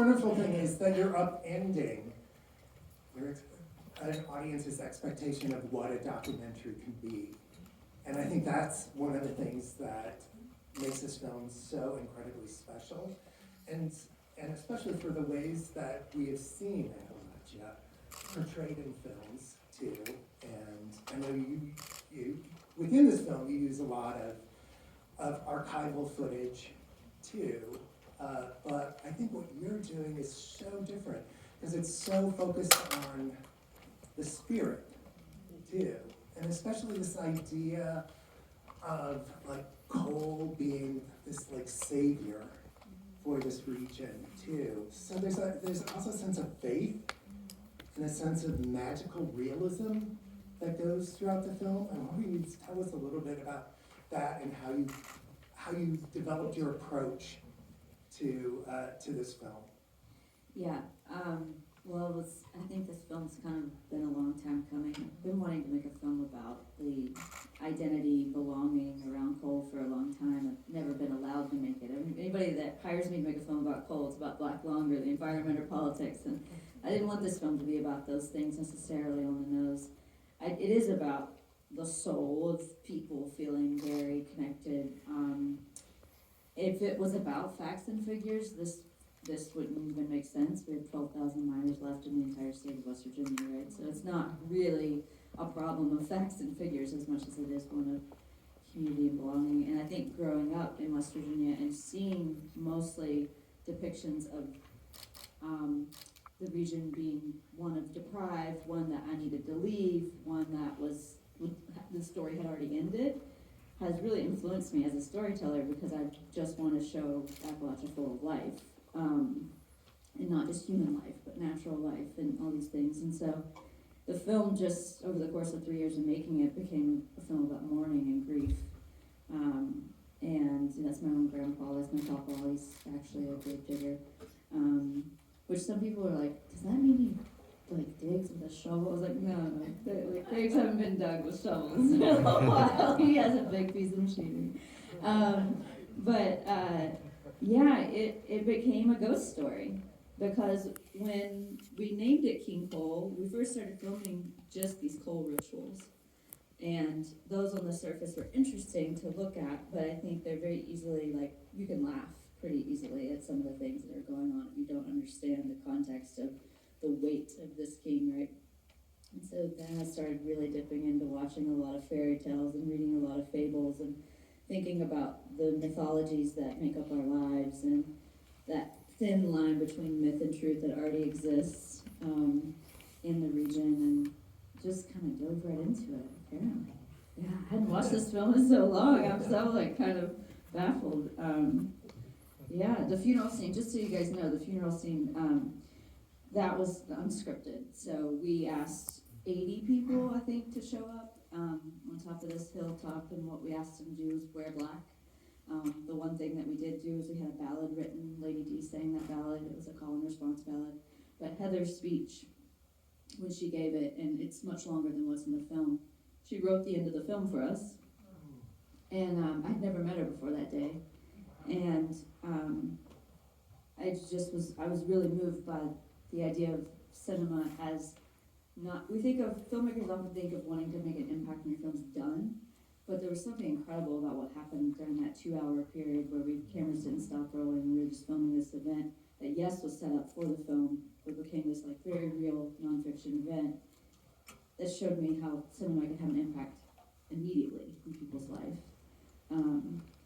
wonderful thing is that you're upending your, an audience's expectation of what a documentary can be. And I think that's one of the things that makes this film so incredibly special. And especially for the ways that we have seen Appalachia portrayed in films too. And I know you within this film, you use a lot of archival footage too. But I think what you're doing is so different because it's so focused on the spirit too. And especially this idea of like coal being this like savior for this region too. So there's also a sense of faith and a sense of magical realism that goes throughout the film. I wonder if you could tell us a little bit about that and how you developed your approach to this film. Yeah. Well, I think this film's kind of been a long time coming. I've been wanting to make a film about the identity, belonging around coal for a long time. I've never been allowed to make it. I mean, anybody that hires me to make a film about coal, it's about black lung or the environment or politics. And I didn't want this film to be about those things necessarily on the nose. It is about the soul of people feeling very connected. If it was about facts and figures, this wouldn't even make sense. We have 12,000 miners left in the entire state of West Virginia, right? So it's not really a problem of facts and figures as much as it is one of community and belonging. And I think growing up in West Virginia and seeing mostly depictions of the region being one of deprived, one that I needed to leave, one that the story had already ended, has really influenced me as a storyteller because I just want to show Appalachia full of life. And not just human life, but natural life and all these things. And so the film, just over the course of 3 years of making it, became a film about mourning and grief. And that's my own grandpa, that's my papa, he's actually a grave digger. Which some people are like, does that mean he digs with a shovel? I was like, no, graves haven't been dug with shovels in a while. He has a big piece of machinery. Yeah, it became a ghost story because when we named it King Coal, we first started filming just these coal rituals. And those on the surface were interesting to look at, but I think they're very easily, you can laugh pretty easily at some of the things that are going on if you don't understand the context of the weight of this king, right? And so then I started really dipping into watching a lot of fairy tales and reading a lot of fables and thinking about the mythologies that make up our lives and that thin line between myth and truth that already exists in the region, and just kind of dove right into it, apparently. Yeah, I hadn't watched this film in so long. I'm so kind of baffled. Yeah, the funeral scene, just so you guys know, the funeral scene, that was unscripted. So we asked 80 people, I think, to show up on top of this hilltop, and what we asked them to do was wear black. The one thing that we did do is we had a ballad written. Lady D sang that ballad. It was a call and response ballad. But Heather's speech, when she gave it, and it's much longer than what's in the film, she wrote the end of the film for us. And I'd never met her before that day. And I was really moved by the idea of cinema as we think of, filmmakers often think of wanting to make an impact when your film's done, but there was something incredible about what happened during that 2-hour period where cameras didn't stop rolling. We were just filming this event that, yes, was set up for the film, but became this very real nonfiction event that showed me how cinema can have an impact immediately in people's life.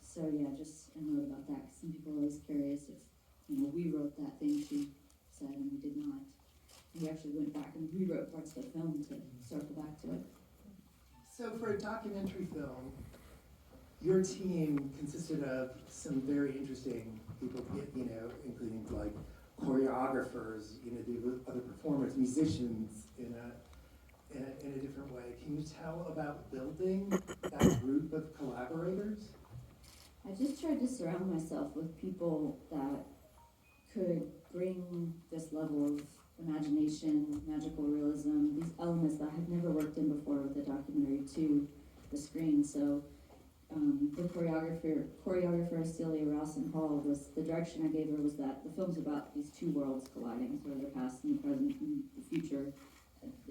So yeah, just a note about that, because some people are always curious if we wrote that thing she said, and we did not. We actually went back and rewrote parts of the film to circle back to it. So for a documentary film, your team consisted of some very interesting people, including choreographers, the other performers, musicians in a different way. Can you tell about building that group of collaborators? I just tried to surround myself with people that could bring this level of imagination, magical realism, these elements that I had never worked in before with a documentary to the screen. So the choreographer Celia Rawson Hall was, the direction I gave her was that the film's about these two worlds colliding, sort of the past and the present and the future,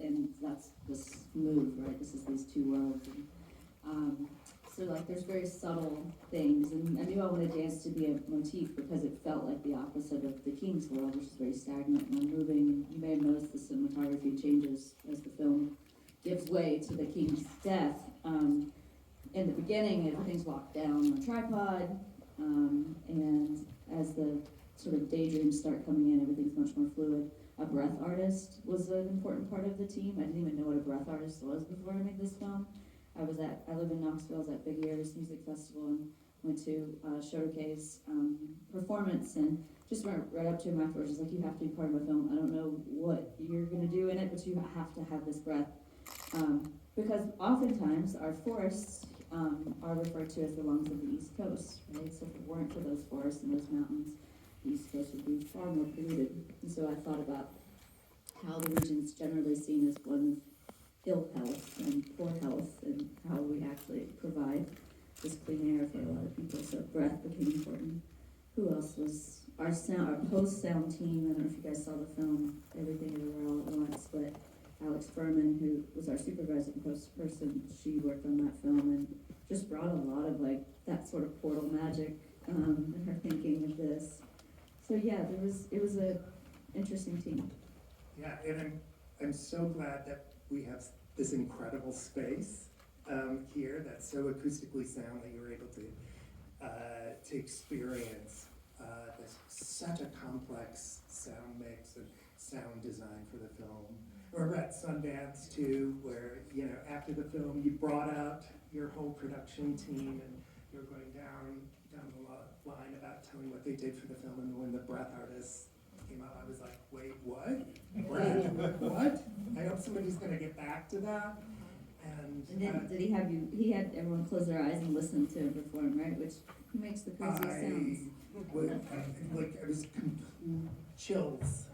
and that's this move, right? This is these two worlds. And, so like there's very subtle things, and I knew I wanted dance to be a motif because it felt like the opposite of the King's world, which is very stagnant and unmoving. You may have noticed the cinematography changes as the film gives way to the King's death. In the beginning, everything's locked down on a tripod, and as the sort of daydreams start coming in, everything's much more fluid. A breath artist was an important part of the team. I didn't even know what a breath artist was before I made this film. I live in Knoxville, I was at Big Ears Music Festival and went to Showcase performance, and just went right up to him afterwards. He's like, you have to be part of my film. I don't know what you're gonna do in it, but you have to have this breath. Because oftentimes our forests are referred to as the lungs of the East Coast, right? So if it weren't for those forests and those mountains, the East Coast would be far more polluted. And so I thought about how the region's generally seen as one of ill health and poor health, and how we actually provide this clean air for a lot of people. So breath became important. Who else was our post-sound team? I don't know if you guys saw the film, Everything Everywhere All at Once, but Alex Furman, who was our supervising post person, she worked on that film and just brought a lot of like that sort of portal magic in her thinking of this. So yeah, it was a interesting team. Yeah, and I'm so glad that we have this incredible space here that's so acoustically sound that you're able to experience this such a complex sound mix and sound design for the film. Or at Sundance too, where, you know, after the film, you brought out your whole production team and you're going down the line about telling what they did for the film. And when the breath artists came out, I was like, wait, what? Breath? What? I hope somebody's gonna get back to that. And then did he have you, he had everyone close their eyes and listen to him perform, right? Which makes the craziest sounds. I was complete chills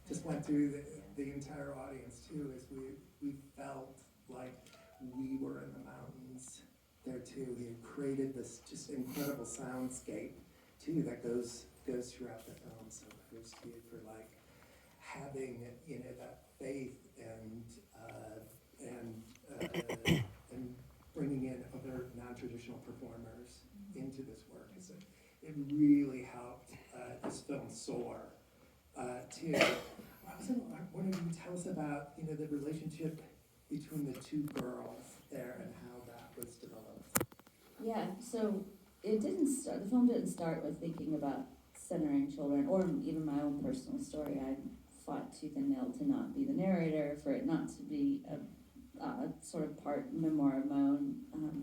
just went through the entire audience too, as we felt like we were in the mountains there too. He had created this just incredible soundscape too that goes throughout the film. So kudos to you for like having, you know, that faith and bringing in other non-traditional performers into this work. It really helped this film soar too. I was wondering, can you tell us about, you know, the relationship between the two girls there and how that was developed? Yeah, so the film didn't start with thinking about centering children, or even my own personal story. I fought tooth and nail to not be the narrator, for it not to be a sort of part memoir of my own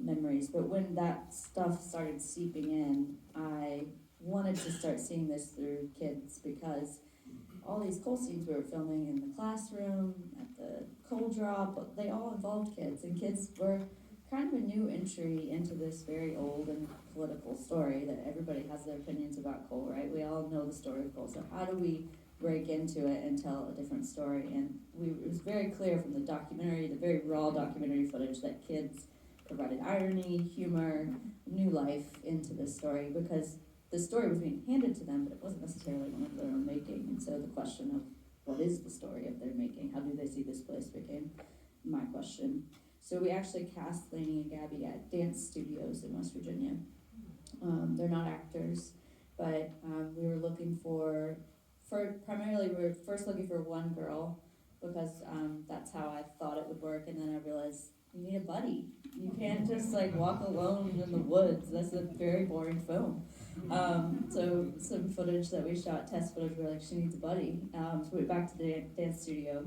memories. But when that stuff started seeping in, I wanted to start seeing this through kids, because all these coal scenes we were filming in the classroom, at the coal drop, they all involved kids, and kids were kind of a new entry into this very old and political story that everybody has their opinions about coal, right? We all know the story of coal, so how do we break into it and tell a different story? And it was very clear from the documentary, the very raw documentary footage, that kids provided irony, humor, new life into this story, because the story was being handed to them, but it wasn't necessarily one of their own making. And so the question of what is the story of their making, how do they see this place, became my question. So we actually cast Lainey and Gabby at dance studios in West Virginia. They're not actors, but we were looking primarily we were first looking for one girl, because that's how I thought it would work, and then I realized you need a buddy. You can't just like walk alone in the woods. That's a very boring film. So some footage that we shot, test footage, we were like, she needs a buddy. So we went back to the dance studio.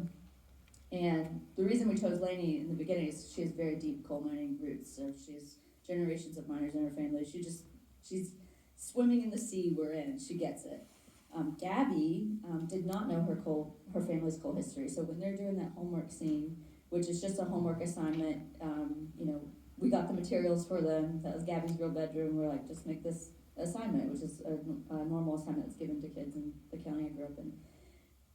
And the reason we chose Lainey in the beginning is she has very deep coal mining roots. So she has generations of miners in her family. She's swimming in the sea we're in. She gets it. Gabby did not know her family's coal history. So when they're doing that homework scene, which is just a homework assignment, we got the materials for them. That was Gabby's real bedroom. We're like, just make this assignment, which is a normal assignment that's given to kids in the county I grew up in.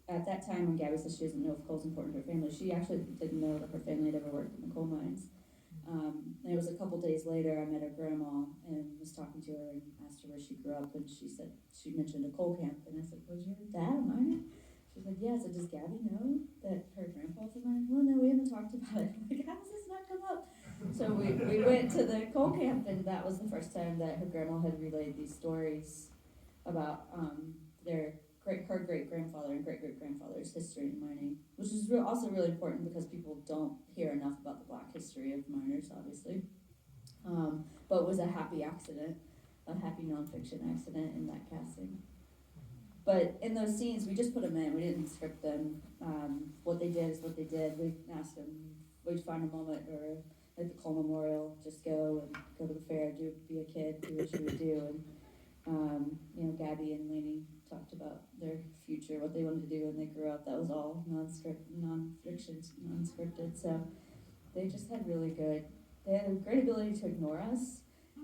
At that time, when Gabby says she doesn't know if coal's important to her family, she actually didn't know that her family had ever worked in the coal mines. And it was a couple days later, I met her grandma and was talking to her and asked her where she grew up, and she said, she mentioned a coal camp, and I said, was your dad a miner? She was like, yeah. I said, does Gabby know that her grandpa's a miner? Well, no, we haven't talked about it. I'm like, how does this not come up? So we went to the coal camp, and that was the first time that her grandma had relayed these stories about her great grandfather and great great grandfather's history in mining, which is also really important because people don't hear enough about the Black history of miners, obviously. But it was a happy accident, a happy nonfiction accident in that casting. But in those scenes, we just put them in. We didn't script them. What they did is what they did. We asked them. We'd find a moment or at the Cole Memorial, just go to the fair, be a kid, do what you would do. And Gabby and Lainey talked about their future, what they wanted to do when they grew up. That was all non-fiction, non-scripted. So they just had they had a great ability to ignore us,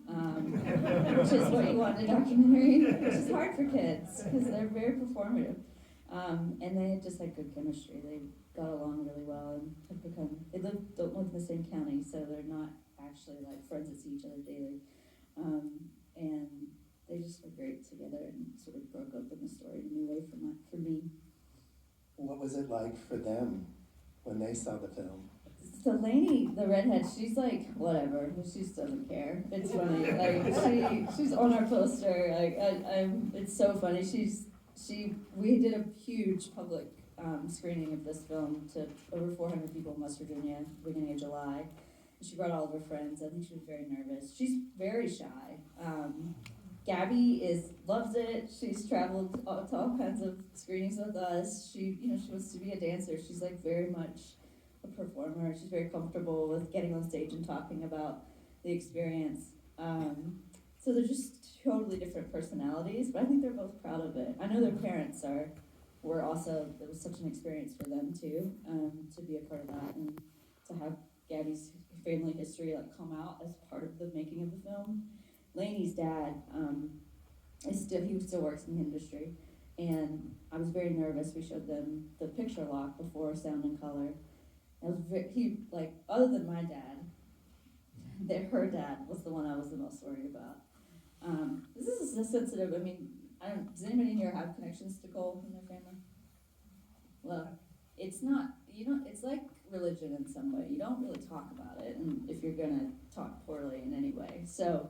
which is what you want in a documentary, which is hard for kids because they're very performative. And they just had good chemistry. They got along really well and don't live in the same county, so they're not actually like friends that see each other daily. And they just were great together and sort of broke open the story in a new way for me. What was it like for them when they saw the film? So Lainey, the redhead, she's like, whatever, she just doesn't care. It's funny, like she's on our poster, it's so funny. We did a huge public screening of this film to over 400 people in West Virginia, beginning of July. And she brought all of her friends. I think she was very nervous. She's very shy. Gabby loves it. She's traveled to all kinds of screenings with us. She wants to be a dancer. She's like very much a performer. She's very comfortable with getting on stage and talking about the experience. So they're just totally different personalities, but I think they're both proud of it. I know their parents were also, it was such an experience for them too, to be a part of that and to have Gabby's family history come out as part of the making of the film. Lainey's dad, he still works in the industry, and I was very nervous. We showed them the picture lock before sound and color. Other than my dad, her dad was the one I was the most worried about. This is a sensitive, does anybody here have connections to Cole in their family? Well, it's not, it's like religion in some way. You don't really talk about it, and if you're gonna talk poorly in any way. So,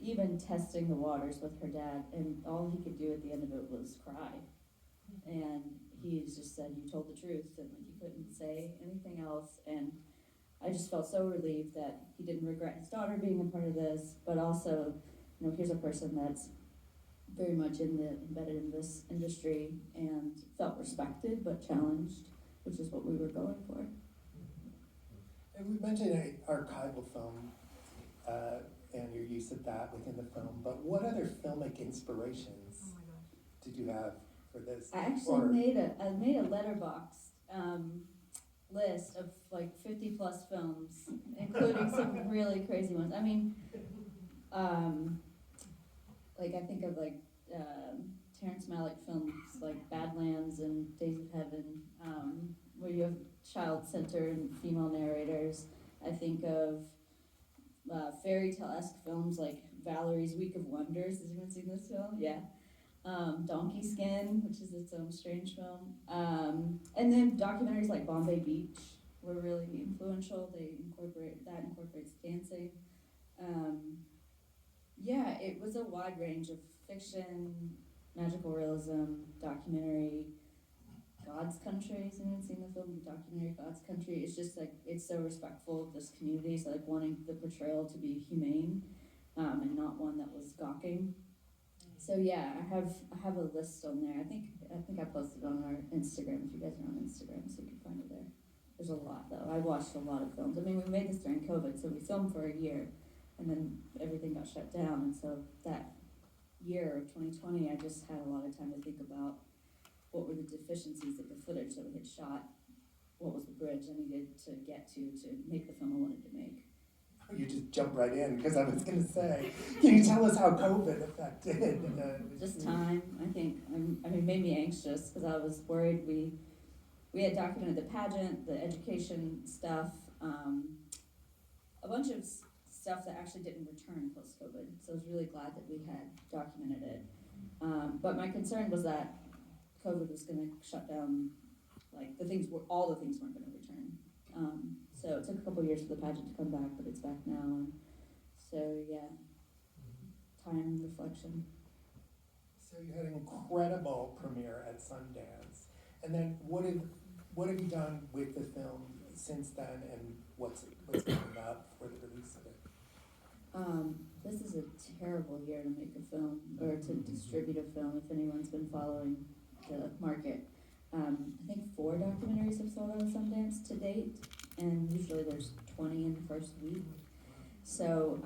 even testing the waters with her dad, and all he could do at the end of it was cry. And he just said, you told the truth, and he couldn't say anything else. And I just felt so relieved that he didn't regret his daughter being a part of this, but also, here's a person that's very much embedded in this industry and felt respected but challenged, which is what we were going for. And we mentioned an archival film and your use of that within the film, but what other filmic inspirations did you have for this? I actually made a letterboxd list of 50 plus films, including some really crazy ones. I think of Terrence Malick films like Badlands and Days of Heaven, where you have child-centered and female narrators. I think of fairy tale-esque films like Valerie's Week of Wonders. Has anyone seen this film? Yeah. Donkey Skin, which is its own strange film. And then documentaries like Bombay Beach were really influential. Incorporates dancing. It was a wide range of fiction, magical realism, documentary. God's Country, has anyone seen the film, the documentary God's Country? It's just it's so respectful of this community, so wanting the portrayal to be humane, and not one that was gawking. So yeah, I have a list on there. I think I posted on our Instagram, if you guys are on Instagram, so you can find it there. There's a lot though. I watched a lot of films. We made this during COVID, so we filmed for a year, and then everything got shut down, and so that year of 2020, I just had a lot of time to think about what were the deficiencies of the footage that we had shot, what was the bridge I needed to get to make the film I wanted to make. You just jumped right in, because I was going to say, can you tell us how COVID affected? Just time, I think. Made me anxious, because I was worried. We had documented the pageant, the education stuff, a bunch of stuff that actually didn't return post-COVID, so I was really glad that we had documented it. But my concern was that COVID was gonna shut down, like, all the things weren't gonna return. So it took a couple years for the pageant to come back, but it's back now, and so, yeah, time reflection. So you had an incredible premiere at Sundance, and then what have you done with the film since then, and what's coming up for the release of it? This is a terrible year to make a film, or to distribute a film, if anyone's been following the market. I think 4 documentaries have sold out of Sundance to date, and usually there's 20 in the first week. So,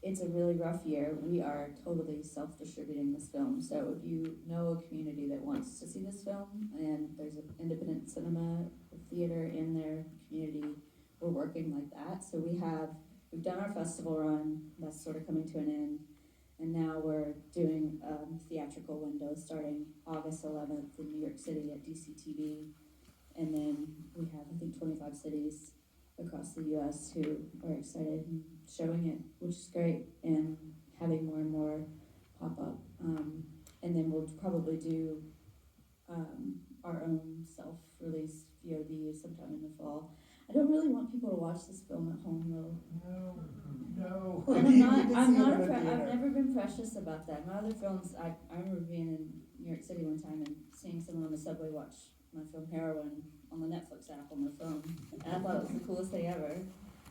it's a really rough year. We are totally self-distributing this film, so if you know a community that wants to see this film, and there's an independent cinema theater in their community, we're working like that. So we've done our festival run, that's sort of coming to an end, and now we're doing theatrical window starting August 11th in New York City at DCTV, and then we have, I think, 25 cities across the US who are excited and showing it, which is great, and having more and more pop up. And then we'll probably do our own self-release VOD sometime in the fall. I don't really want people to watch this film at home though. No. And I've never been precious about that. My other films, I remember being in New York City one time and seeing someone on the subway watch my film Heroin on the Netflix app on their phone, and I thought it was the coolest thing ever.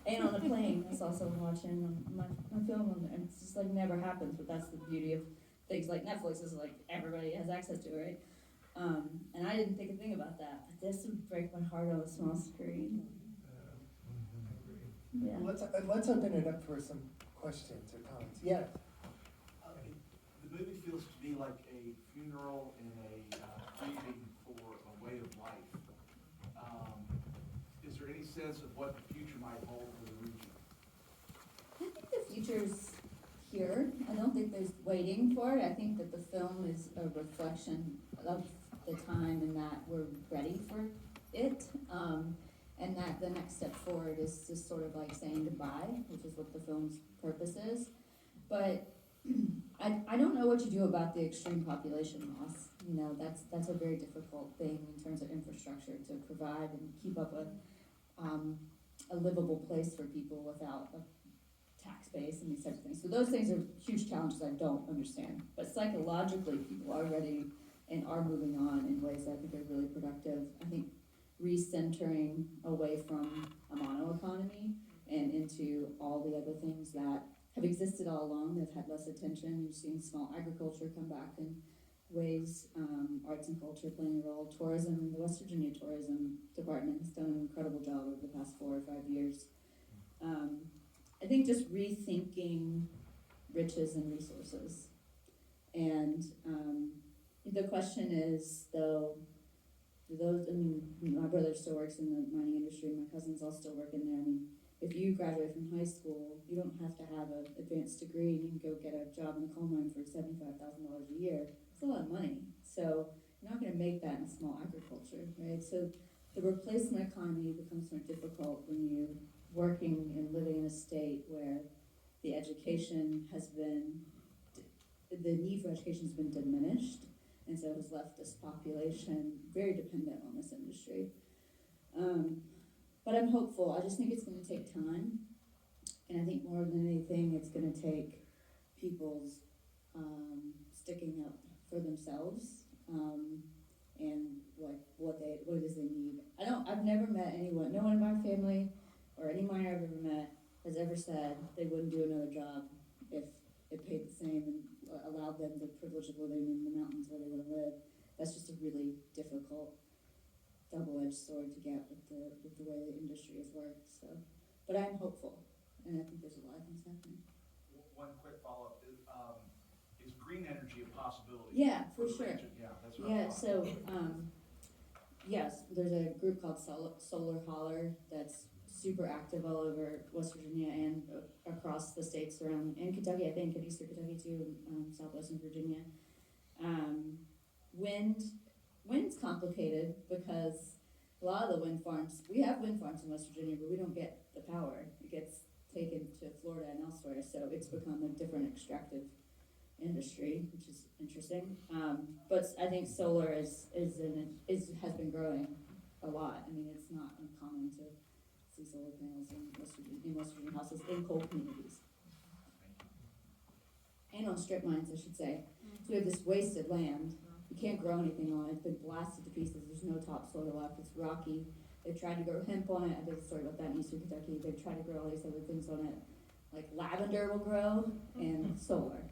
And on a plane, I saw someone watching my film, and it's just like never happens, but that's the beauty of things like Netflix, is like everybody has access to it, right? And I didn't think a thing about that, but this would break my heart on a small screen. Yeah. Let's open it up for some questions or comments. Yeah. The movie feels to me like a funeral and a grieving for a way of life. Is there any sense of what the future might hold for the region? I think the future's here. I don't think there's waiting for it. I think that the film is a reflection of the time and that we're ready for it. And that the next step forward is just sort of like saying goodbye, which is what the film's purpose is. But I don't know what you do about the extreme population loss. You know, that's a very difficult thing in terms of infrastructure to provide and keep up a livable place for people without a tax base and these types of things. So those things are huge challenges I don't understand. But psychologically, people are ready and are moving on in ways that I think are really productive. I think recentering away from a mono-economy and into all the other things that have existed all along that have had less attention. You've seen small agriculture come back in ways, arts and culture playing a role, tourism. The West Virginia Tourism Department has done an incredible job over the past 4 or 5 years. I think just rethinking riches and resources. And the question is, though, my brother still works in the mining industry, my cousins all still work in there. I mean, if you graduate from high school, you don't have to have an advanced degree, and you can go get a job in a coal mine for $75,000 a year. It's a lot of money. So you're not going to make that in small agriculture, right? So the replacement economy becomes more difficult when you're working and living in a state where the education has been, the need for education has been diminished. And so it has left this population very dependent on this industry. But I'm hopeful. I just think it's going to take time. And I think more than anything, it's going to take people's sticking up for themselves and like what it is they need. I've never met anyone, no one in my family or any miner I've ever met has ever said they wouldn't do another job if it paid the same and allowed them the privilege of living in the mountains where they want to live. That's just a really difficult double-edged sword to get with the way the industry has worked. So, but I'm hopeful, and I think there's a lot of things happening. One quick follow-up is green energy a possibility? Yeah, for the sure. region? Yeah, that's what I Yeah, thought. so yes, there's a group called Solar Holler that's super active all over West Virginia and across the states around, and Kentucky, I think, and Eastern Kentucky too, and southwestern Virginia. Wind's complicated because a lot of the wind farms, we have wind farms in West Virginia, but we don't get the power. It gets taken to Florida and elsewhere, so it's become a different extractive industry, which is interesting. But I think solar has been growing a lot. I mean, it's not uncommon to see solar panels in West Virginia houses in coal communities. And on strip mines, I should say. So we have this wasted land. You can't grow anything on it. It's been blasted to pieces. There's no topsoil left. It's rocky. They've tried to grow hemp on it. I did a story about that in Eastern Kentucky. They've tried to grow all these other things on it. Like lavender will grow and solar.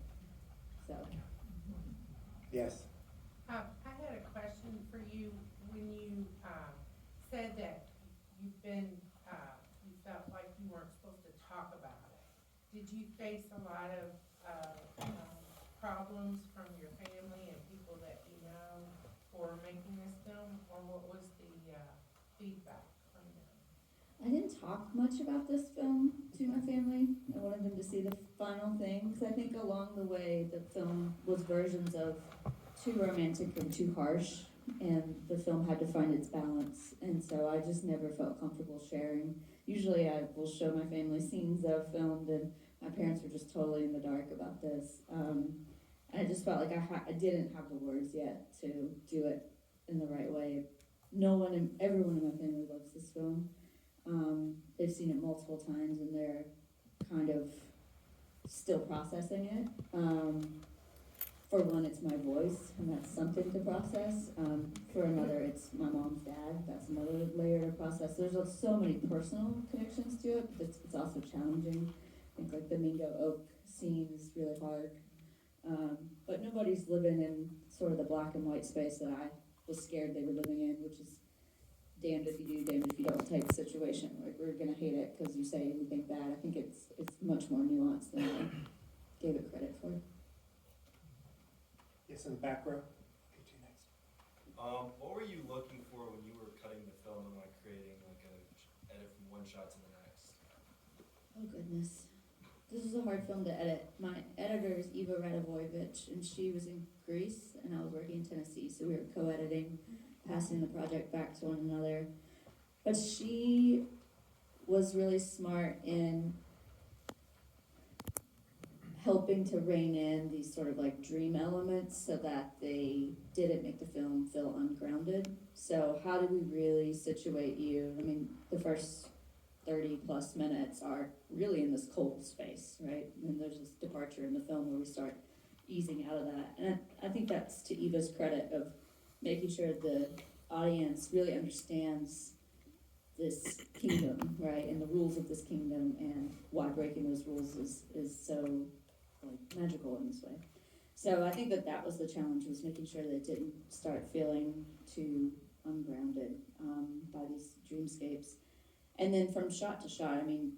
So. Yes. I had a question for you when you, said that you've been, you felt like you weren't supposed to talk about it. Did you face a lot of, problems from your family and people that you know for making this film, or what was the, feedback from them? I didn't talk much about this film to my family. I wanted them to see the final thing, because I think along the way, the film was versions of too romantic and too harsh, and the film had to find its balance, and so I just never felt comfortable sharing. Usually I will show my family scenes that I've filmed, and my parents were just totally in the dark about this. I just felt like I didn't have the words yet to do it in the right way. Everyone in my family loves this film. They've seen it multiple times and they're kind of still processing it. For one, it's my voice, and that's something to process. For another, it's my mom's dad. That's another layer to process. There's so many personal connections to it, but it's also challenging. I think like the Mingo Oak scene is really hard. But nobody's living in sort of the black and white space that I was scared they were living in, which is damned if you do, damned if you don't type situation. Like, we're gonna hate it because you say anything bad. I think it's much more nuanced than I gave it credit for. Yes, in the back row. Get you next. What were you looking for when you were cutting the film and like creating like a edit from one shot to the next? Oh goodness. This is a hard film to edit. My editor is Eva Radovojevich, and she was in Greece, and I was working in Tennessee, so we were co-editing, passing the project back to one another. But she was really smart in helping to rein in these sort of like dream elements so that they didn't make the film feel ungrounded. So how do we really situate you? I mean, the first 30 plus minutes are really in this cold space, right? And there's this departure in the film where we start easing out of that. And I think that's to Eva's credit of making sure the audience really understands this kingdom, right? And the rules of this kingdom, and why breaking those rules is so like magical in this way. So I think that was the challenge, was making sure that it didn't start feeling too ungrounded by these dreamscapes. And then from shot to shot, I mean,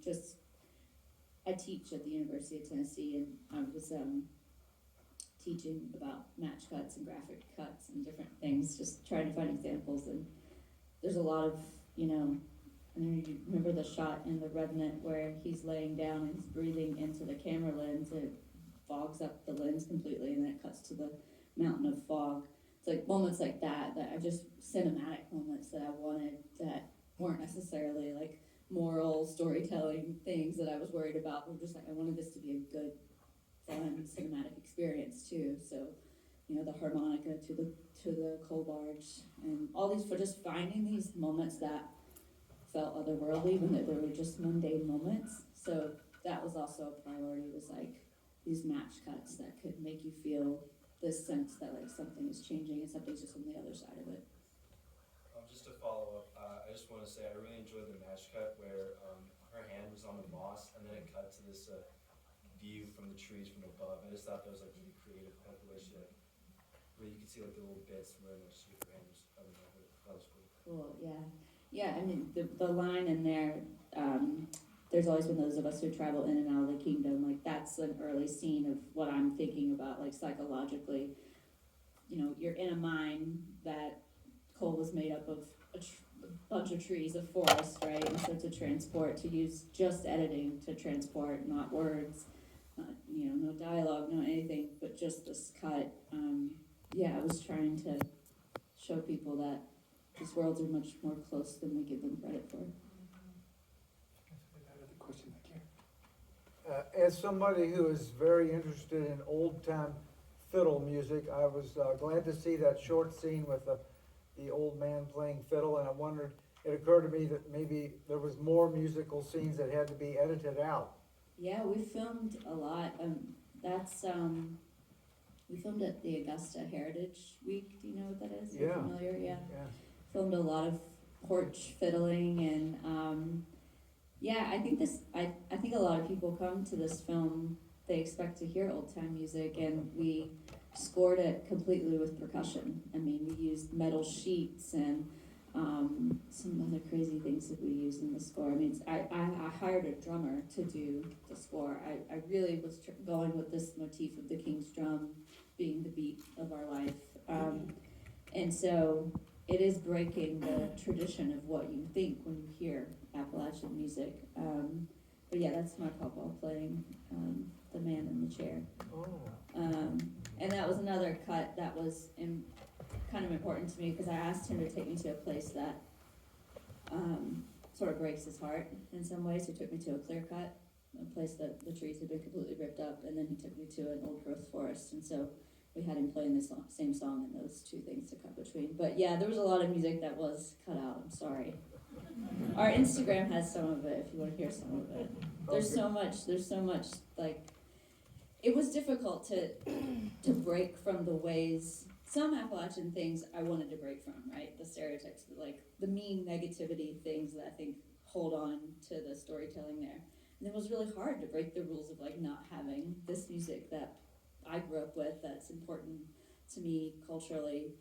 I teach at the University of Tennessee, and I was teaching about match cuts and graphic cuts and different things, just trying to find examples. And there's a lot of, I mean, you remember the shot in The Revenant where he's laying down and he's breathing into the camera lens, and it fogs up the lens completely, and then it cuts to the mountain of fog. It's like moments like that are just cinematic moments that I wanted, that weren't necessarily like moral storytelling things that I was worried about. We're just like, I wanted this to be a good, fun cinematic experience too. So, the harmonica to the coal barge, and all these, for just finding these moments that felt otherworldly when they were just mundane moments. So that was also a priority, was like these match cuts that could make you feel this sense that like something is changing and something's just on the other side of it. Just to follow up, I just want to say I really enjoyed the match cut where her hand was on the moss and then it cut to this view from the trees from above. I just thought that was like really creative, like the way she where you could see like the little bits where like she her hand was coming out. That was cool. Cool, yeah. Yeah, I mean, the line in there, there's always been those of us who travel in and out of the kingdom. Like, that's an early scene of what I'm thinking about, like, psychologically. You're in a mine that coal was made up of a bunch of trees, a forest, right? And so to use just editing to transport, not words, no dialogue, no anything, but just this cut. I was trying to show people that these worlds are much more close than we give them credit for. That other question back here. As somebody who is very interested in old-time fiddle music, I was glad to see that short scene with the old man playing fiddle, and I wondered, it occurred to me that maybe there was more musical scenes that had to be edited out. Yeah, we filmed a lot. We filmed at the Augusta Heritage Week. Do you know what that is? You're Yeah. familiar? Yeah. Yeah. Filmed a lot of porch fiddling and yeah, I think I think a lot of people come to this film, they expect to hear old time music, and we scored it completely with percussion. I mean, we used metal sheets and some other crazy things that we used in the score. I mean, I hired a drummer to do the score. I really was going with this motif of the King's drum being the beat of our life. And so it is breaking the tradition of what you think when you hear Appalachian music. But yeah, that's my papa playing the man in the chair. Oh. And that was another cut that was kind of important to me because I asked him to take me to a place that sort of breaks his heart in some ways. He took me to a clear cut, a place that the trees had been completely ripped up, and then he took me to an old growth forest. And so we had him playing the same song and those two things to cut between. But yeah, there was a lot of music that was cut out. I'm sorry. Our Instagram has some of it if you want to hear some of it. There's so much like, it was difficult to break from the ways, some Appalachian things I wanted to break from, right? The stereotypes, like the mean negativity things that I think hold on to the storytelling there. And it was really hard to break the rules of like not having this music that I grew up with that's important to me culturally.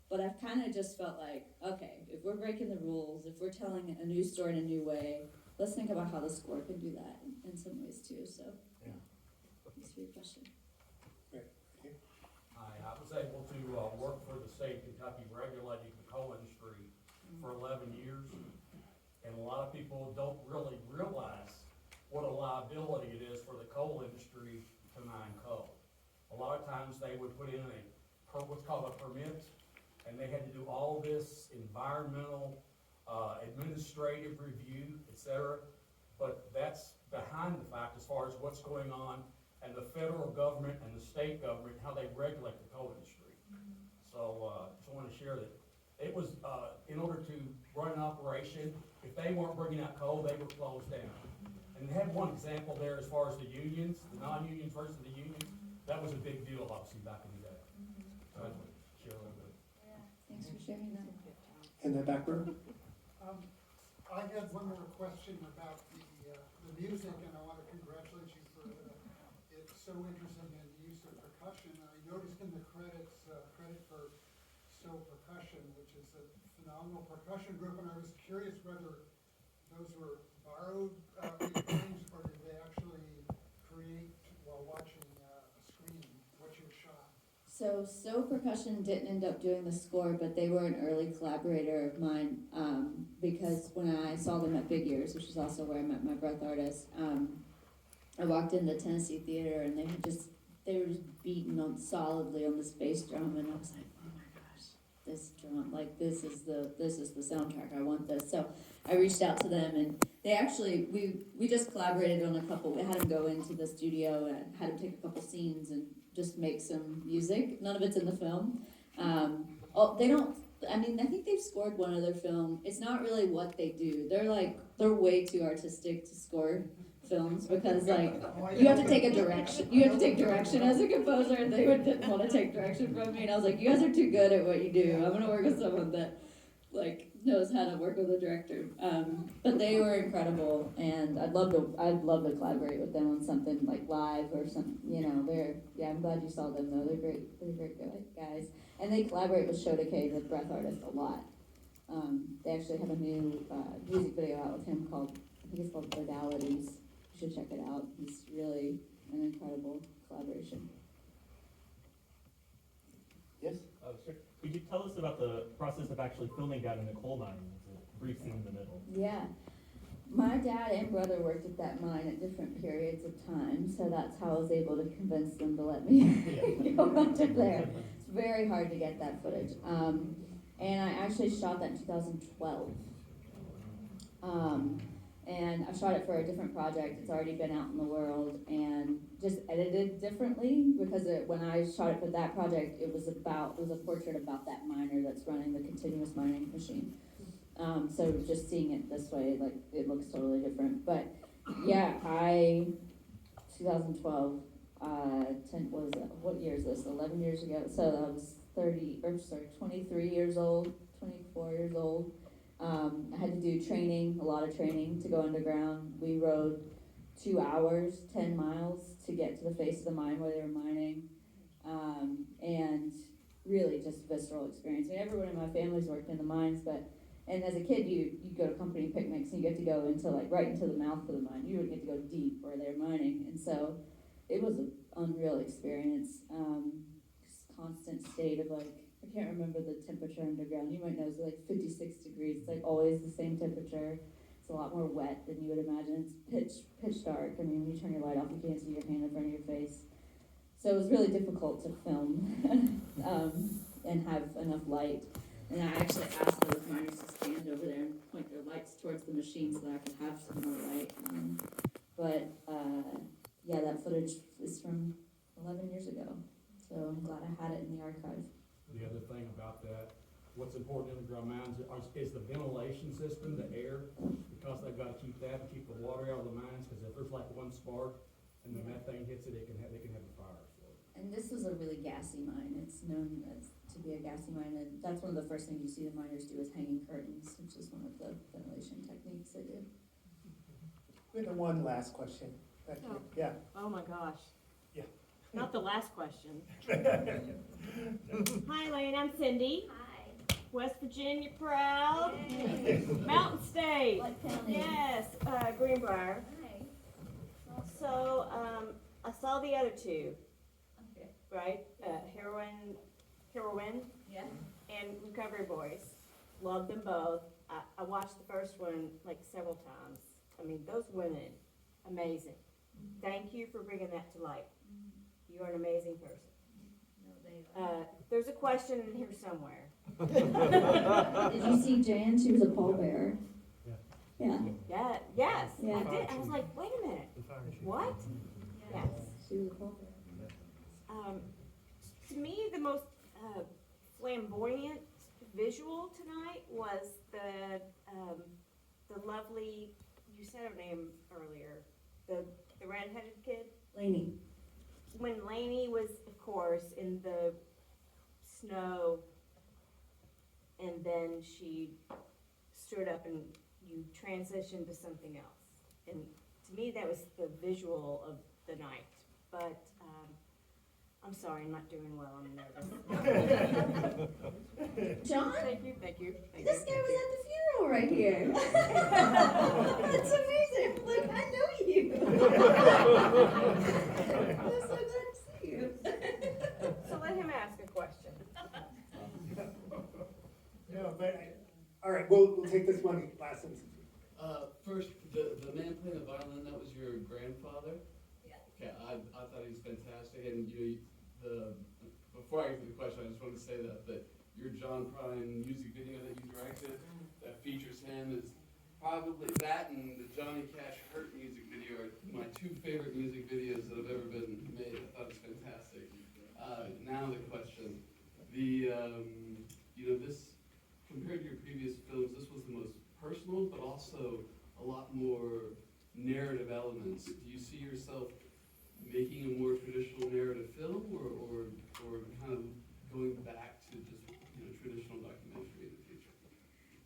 But I've kind of just felt like, okay, if we're breaking the rules, if we're telling a new story in a new way, let's think about how the score can do that in some ways too. So, Yeah. thanks for your question. Hi, I was able to work for the state of Kentucky regulating the coal industry for 11 years. And a lot of people don't really realize what a liability it is for the coal industry to mine coal. A lot of times they would put in what's called a permit, and they had to do all this environmental, administrative review, et cetera. But that's behind the fact as far as what's going on and the federal government and the state government, how they regulate the coal industry. So, just want to share that it was, in order to run an operation, if they weren't bringing out coal, they were closed down. And they had one example there as far as the unions, the non-unions versus the unions. That was a big deal, obviously, back in the day. So I just want to share a little bit. Thanks for sharing that. In the back row? I had one more question about the music, and I want to congratulate you for it's so interesting in the use of percussion. I noticed in the credits, credit for Stowe Percussion, which is a phenomenal percussion group, and I was curious whether those were borrowed recordings, or did they actually create while watching a screen what you shot? So Percussion didn't end up doing the score, but they were an early collaborator of mine, because when I saw them at Big Ears, which is also where I met my breath artist, I walked in the Tennessee Theater and they were just beating on solidly on this bass drum, and I was like, oh my gosh, this drum, like this is the soundtrack, I want this. So I reached out to them, and they actually, we just collaborated on a couple, we had them go into the studio and had them take a couple scenes and just make some music. None of it's in the film. I think they've scored one other film. It's not really what they do. They're way too artistic to score films because you have to take a direction. You have to take direction as a composer, and they didn't want to take direction from me. And I was like, you guys are too good at what you do. I'm gonna work with someone that knows how to work with a director. But they were incredible, and I'd love to collaborate with them on something like live or something. I'm glad you saw them though. They're great guys, and they collaborate with Showdecade, with breath artist, a lot. They actually have a new music video out with him called, I think it's called Modalities. You should check it out. He's really an incredible collaboration. Yes? Sure. Could you tell us about the process of actually filming down in the coal mine? It's a brief scene in the middle. Yeah. My dad and brother worked at that mine at different periods of time, so that's how I was able to convince them to let me go under there. It's very hard to get that footage. And I actually shot that in 2012. And I shot it for a different project. It's already been out in the world and just edited differently because when I shot it for that project, it was a portrait about that miner that's running the continuous mining machine. So just seeing it this way, like, it looks totally different. But yeah, 2012, what year is this? 11 years ago. So I was 23 years old, 24 years old. I had to do a lot of training to go underground. We rode 2 hours, 10 miles to get to the face of the mine where they were mining. And really just visceral experience. I mean, everyone in my family's worked in the mines, and as a kid, you go to company picnics and you get to go into right into the mouth of the mine. You would get to go deep where they're mining. And so it was an unreal experience. Just constant state of I can't remember the temperature underground. You might know it's 56 degrees. It's always the same temperature. It's a lot more wet than you would imagine. It's pitch dark. I mean, when you turn your light off, you can't see your hand in front of your face. So it was really difficult to film and have enough light. And I actually asked those miners to stand over there and point their lights towards the machine so that I could have some more light. Yeah, that footage is from 11 years ago. So I'm glad I had it in the archive. The other thing about that, what's important in underground mines is the ventilation system, the air, because they've got to keep that and keep the water out of the mines, because if there's one spark and the methane hits it, they can have a fire. So. And this was a really gassy mine. It's known to be a gassy mine, and that's one of the first things you see the miners do is hanging curtains, which is one of the ventilation techniques they do. We have one last question. Thank you. Yeah. Oh my gosh. Yeah. Not the last question. Hi, Lane, I'm Cindy. Hi. West Virginia proud. Mountain State. Yes, Greenbrier. Hi. So, I saw the other two, Okay. right? Heroin, Yeah. and Recovery Boys. Loved them both. I watched the first one several times. I mean, those women, amazing. Thank you for bringing that to light. You are an amazing person. No, they are. There's a question in here somewhere. Did you see Jan? She was a pallbearer. Yeah. Yeah, yes, Yeah. I did. I was like, wait a minute, what? Yes. She was a pallbearer. To me, the most flamboyant visual tonight was the lovely, you said her name earlier, the redheaded kid. Lainey. When Lainey was, of course, in the snow, and then she stood up and you transitioned to something else. And to me, that was the visual of the night. But I'm sorry, I'm not doing well. I'm nervous. John? Thank you. This guy was at the funeral right here. That's amazing. Look, I know you. I'm so glad to see you. So let him ask a question. No, but, all right, we'll take this one last sentence. First, the man playing the violin, that was your grandfather? Yeah. Okay, I thought he was fantastic, and before I get to the question, I just wanted to say that your John Prine music video that you directed, that features him, is probably that and the Johnny Cash Hurt music video are my two favorite music videos that have ever been made. I thought it was fantastic. Now the question, this, compared to your previous films, this was the most personal, but also a lot more narrative elements. Do you see yourself making a more traditional narrative film, or kind of going back to just traditional documentary in the future?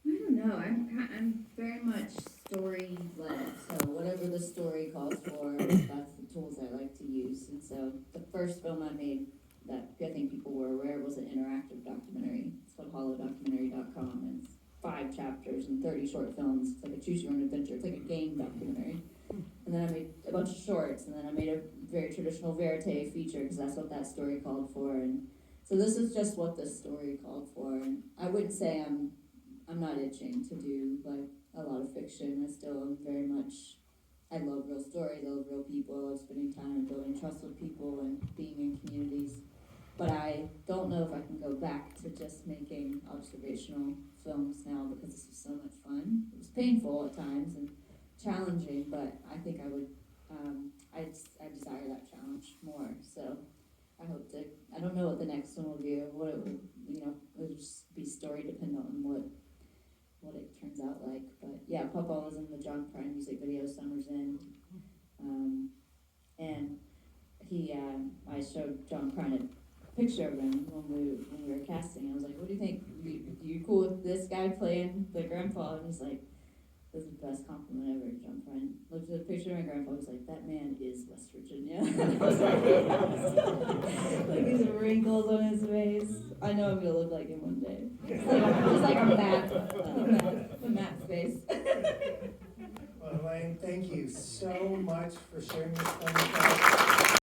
I don't know. I'm very much story led. So whatever the story calls for, that's the tools I like to use. And so the first film I made that I think people were aware was an interactive documentary. It's called HollowDocumentary.com, and it's 5 chapters and 30 short films. It's like a choose your own adventure. It's like a game documentary. And then I made a bunch of shorts, and then I made a very traditional verite feature because that's what that story called for. And so this is just what this story called for. And I wouldn't say I'm not itching to do a lot of fiction. I still am very much, I love real stories, I love real people, I love spending time and building trust with people and being in communities. but I don't know if I can go back to just making observational films now because this was so much fun. It was painful at times and challenging, but I think I would, I desire that challenge more, so I hope to, I don't know what the next one will be, or what it would, it'll just be story dependent on what it turns out like, but yeah, Papa was in the John Prine music video, Summer's End, and he, I showed John Prine a picture of him when we were casting. I was like, what do you think? You cool with this guy playing the grandpa? And he's like, this is the best compliment ever. John Prine looked at the picture of my grandpa, was like, that man is West Virginia. Like these wrinkles on his face. I know I'm gonna look like him one day. Just like a map face. Well, Elaine, thank you so much for sharing this fun with us.